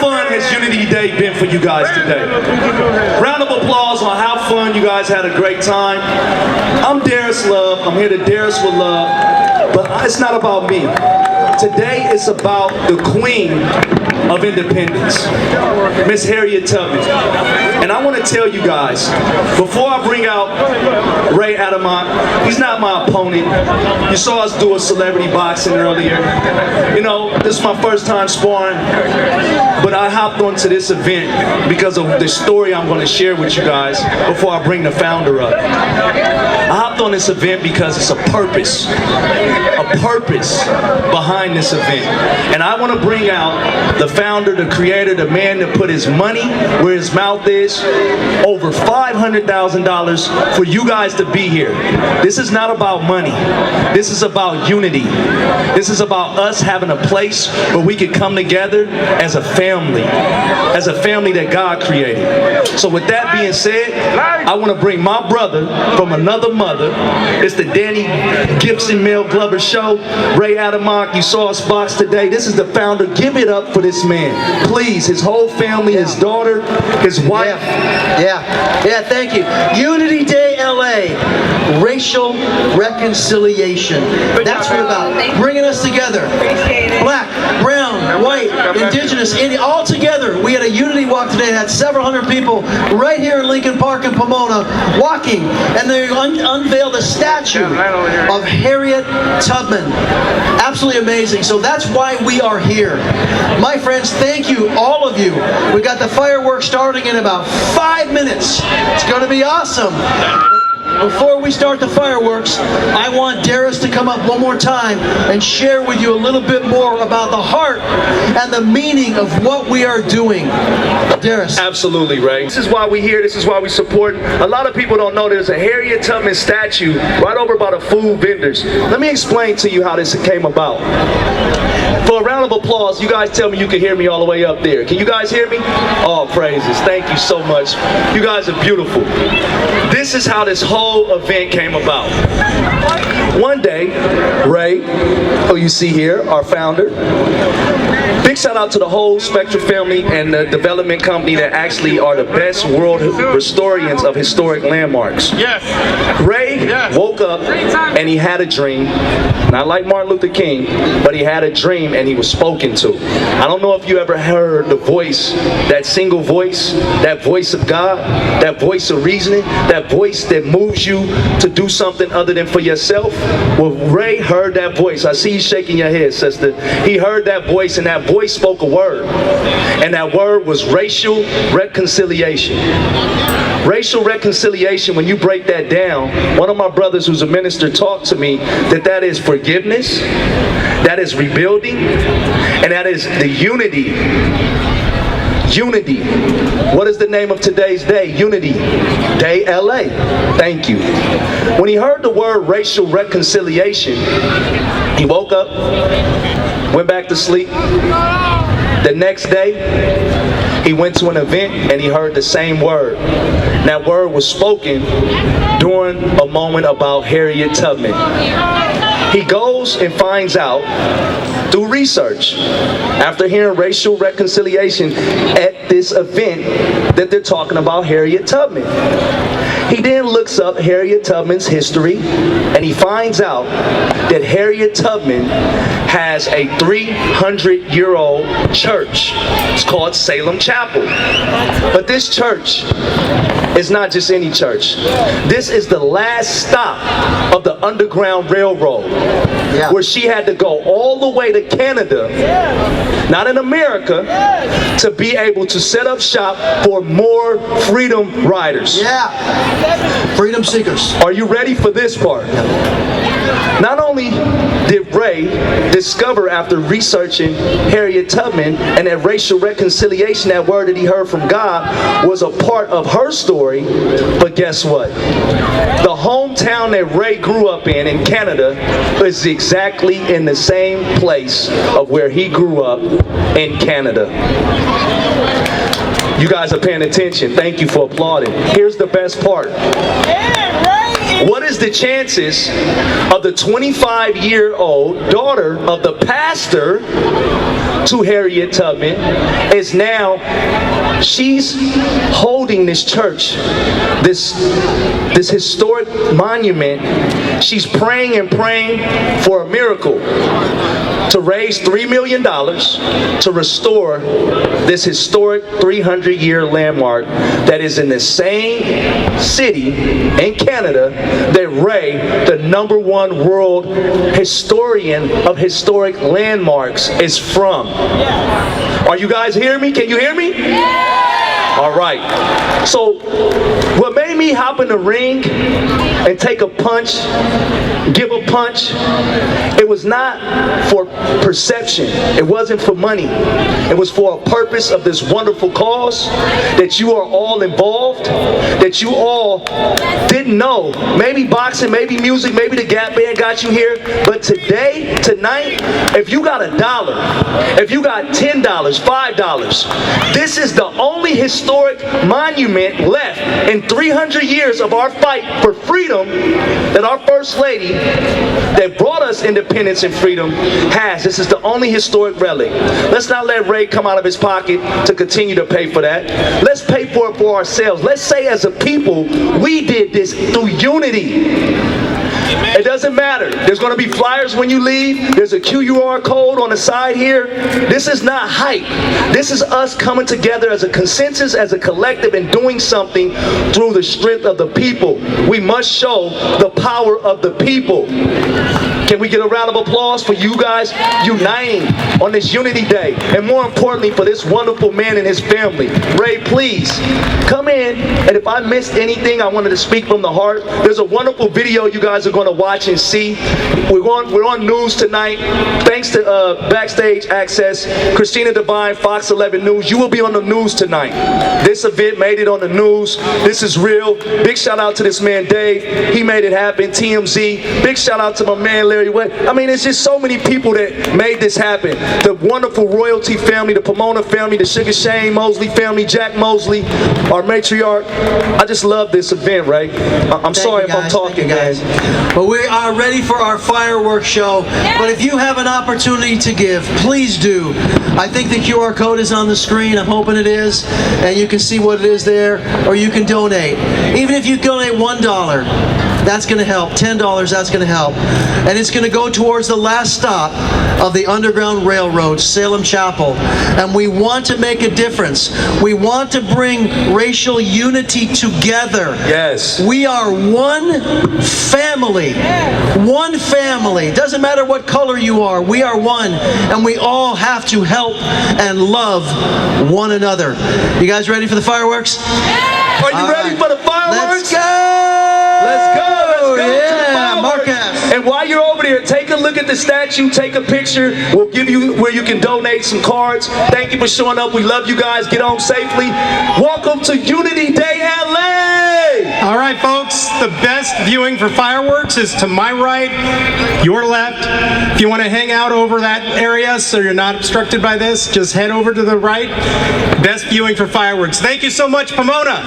fun has Unity Day been for you guys today? Round of applause on how fun you guys had a great time. I'm Darris Love. I'm here to Darris with love. But it's not about me. Today it's about the queen of independence, Miss Harriet Tubman. And I want to tell you guys, before I bring out Ray Adamyk, he's not my opponent. You saw us do a celebrity boxing earlier. You know, this is my first time sparring, but I hopped onto this event because of the story I'm going to share with you guys before I bring the founder up. I hopped on this event because it's a purpose behind this event. And I want to bring out the founder, the creator, the man that put his money where his mouth is, over $500,000 for you guys to be here. This is not about money. This is about unity. This is about us having a place where we can come together as a family that God created. So with that being said, I want to bring my brother from another mother. It's the Danny Gibson Mel Glover Show. Ray Adamyk, you saw us box today. This is the founder. Give it up for this man. Please, his whole family, his daughter, his wife. Yeah, thank you. Unity Day LA, racial reconciliation. That's what it's about. Bringing us together. Black, brown, white, indigenous, Indian, all together. We had a unity walk today that had several hundred people right here in Lincoln Park in Pomona walking, and they unveiled a statue of Harriet Tubman. Absolutely amazing. So that's why we are here. My friends, thank you, all of you. We got the fireworks starting in about 5 minutes. It's going to be awesome. Before we start the fireworks, I want Darris to come up one more time and share with you a little bit more about the heart and the meaning of what we are doing. Darris. Absolutely, Ray. This is why we're here. This is why we support. A lot of people don't know there's a Harriet Tubman statue right over by the food vendors. Let me explain to you how this came about. For a round of applause, you guys tell me you can hear me all the way up there. Can you guys hear me? Oh, praises. Thank you so much. You guys are beautiful. This is how this whole event came about. One day, Ray, who you see here, our founder, big shout out to the whole Spectra family and the development company that actually are the best world historians of historic landmarks. Yes. Ray woke up and he had a dream, not like Martin Luther King, but he had a dream and he was spoken to. I don't know if you ever heard the voice, that single voice, that voice of God, that voice of reasoning, that voice that moves you to do something other than for yourself. Well, Ray heard that voice. I see you shaking your head, sister. He heard that voice, and that voice spoke a word. And that word was racial reconciliation. Racial reconciliation, when you break that down, one of my brothers who's a minister talked to me that is forgiveness, that is rebuilding, and that is the unity. Unity. What is the name of today's day? Unity Day LA. Thank you. When he heard the word racial reconciliation, he woke up, went back to sleep. The next day, he went to an event and he heard the same word. And that word was spoken during a moment about Harriet Tubman. He goes and finds out through research, after hearing racial reconciliation at this event, that they're talking about Harriet Tubman. He then looks up Harriet Tubman's history and he finds out that Harriet Tubman has a 300-year-old church. It's called Salem Chapel. But this church is not just any church. This is the last stop of the Underground Railroad, where she had to go all the way to Canada, not in America, to be able to set up shop for more freedom riders. Freedom seekers. Are you ready for this part? Not only did Ray discover after researching Harriet Tubman and that racial reconciliation, that word that he heard from God, was a part of her story, but guess what? The hometown that Ray grew up in Canada, is exactly in the same place of where he grew up in Canada. You guys are paying attention. Thank you for applauding. Here's the best part. What is the chances of the 25-year-old daughter of the pastor to Harriet Tubman is now she's holding this church, this historic monument. She's praying and praying for a miracle to raise $3 million to restore this historic 300-year landmark that is in the same city in Canada that Ray, the #1 world historian of historic landmarks, is from. Are you guys hearing me? Can you hear me? All right. So what made me hop in the ring and take a punch, give a punch, it was not for perception. It wasn't for money. It was for a purpose of this wonderful cause that you are all involved, that you all didn't know. Maybe boxing, maybe music, maybe the Gap Band got you here. But today, tonight, if you got $1, if you got $10, $5, this is the only historic monument left in 300 years of our fight for freedom that our First Lady that brought us independence and freedom has. This is the only historic relic. Let's not let Ray come out of his pocket to continue to pay for that. Let's pay for it for ourselves. Let's say as a people, we did this through unity. It doesn't matter. There's going to be flyers when you leave. There's a QR code on the side here. This is not hype. This is us coming together as a consensus, as a collective, and doing something through the strength of the people. We must show the power of the people. Can we get a round of applause for you guys uniting on this Unity Day? And more importantly, for this wonderful man and his family. Ray, please, come in. And if I missed anything, I wanted to speak from the heart. There's a wonderful video you guys are going to watch and see. We're on news tonight. Thanks to Backstage Access, Christina Devine, Fox 11 News. You will be on the news tonight. This event made it on the news. This is real. Big shout out to this man, Dave. He made it happen. TMZ. Big shout out to my man, Larry. I mean, it's just so many people that made this happen. The wonderful royalty family, the Pomona family, the Sugar Shane Mosley family, Jack Mosley, our matriarch. I just love this event, right? I'm sorry if I'm talking, guys. But we are ready for our fireworks show. But if you have an opportunity to give, please do. I think the QR code is on the screen. I'm hoping it is. And you can see what it is there. Or you can donate. Even if you donate $1, that's going to help. $10, that's going to help. And it's going to go towards the last stop of the Underground Railroad, Salem Chapel. And we want to make a difference. We want to bring racial unity together. Yes. We are one family. One family. Doesn't matter what color you are. We are one. And we all have to help and love one another. You guys ready for the fireworks? Are you ready for the fireworks? Let's go! Let's go! Yeah, Marcus. And while you're over there, take a look at the statue, take a picture. We'll give you where you can donate some cards. Thank you for showing up. We love you guys. Get home safely. Welcome to Unity Day LA! All right, folks, the best viewing for fireworks is to my right, your left. If you want to hang out over that area so you're not obstructed by this, just head over to the right. Best viewing for fireworks. Thank you so much, Pomona.